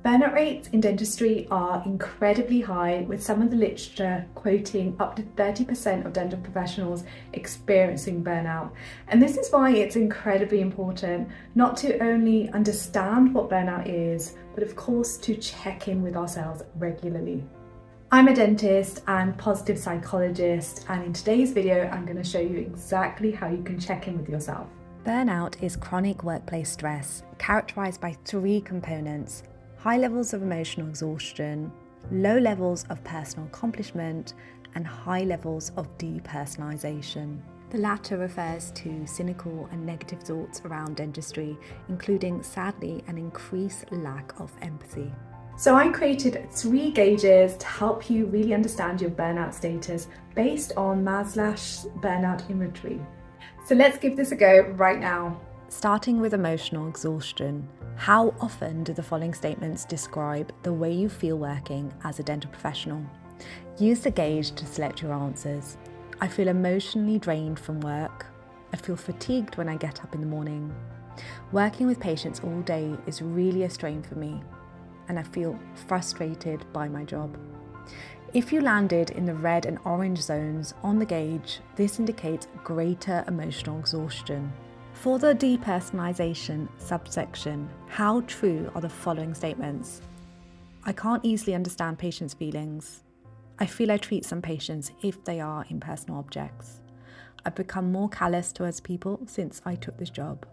Burnout rates in dentistry are incredibly high, with some of the literature quoting up to 30% of dental professionals experiencing burnout. And this is why it's incredibly important not to only understand what burnout is, but of course to check in with ourselves regularly. I'm a dentist and positive psychologist, and in today's video I'm going to show you exactly how you can check in with yourself. Burnout is chronic workplace stress characterized by three components: high levels of emotional exhaustion, low levels of personal accomplishment, and high levels of depersonalisation. The latter refers to cynical and negative thoughts around dentistry, including, sadly, an increased lack of empathy. So I created 3 gauges to help you really understand your burnout status based on Maslach's burnout inventory. So let's give this a go right now. Starting with emotional exhaustion, how often do the following statements describe the way you feel working as a dental professional? Use the gauge to select your answers. I feel emotionally drained from work. I feel fatigued when I get up in the morning. Working with patients all day is really a strain for me, and I feel frustrated by my job. If you landed in the red and orange zones on the gauge, this indicates greater emotional exhaustion. For the depersonalisation subsection, how true are the following statements? I can't easily understand patients' feelings. I feel I treat some patients if they are impersonal objects. I've become more callous towards people since I took this job.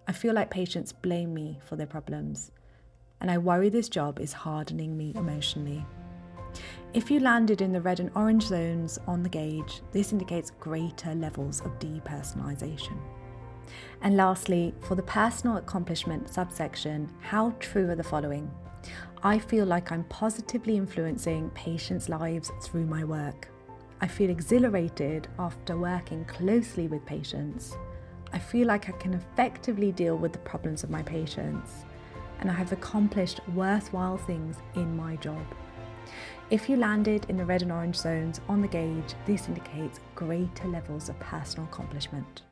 I feel like patients blame me for their problems, and I worry this job is hardening me emotionally. If you landed in the red and orange zones on the gauge, this indicates greater levels of depersonalisation. And lastly, for the personal accomplishment subsection, how true are the following? I feel like I'm positively influencing patients' lives through my work. I feel exhilarated after working closely with patients. I feel like I can effectively deal with the problems of my patients, and I have accomplished worthwhile things in my job. If you landed in the red and orange zones on the gauge, this indicates greater levels of personal accomplishment.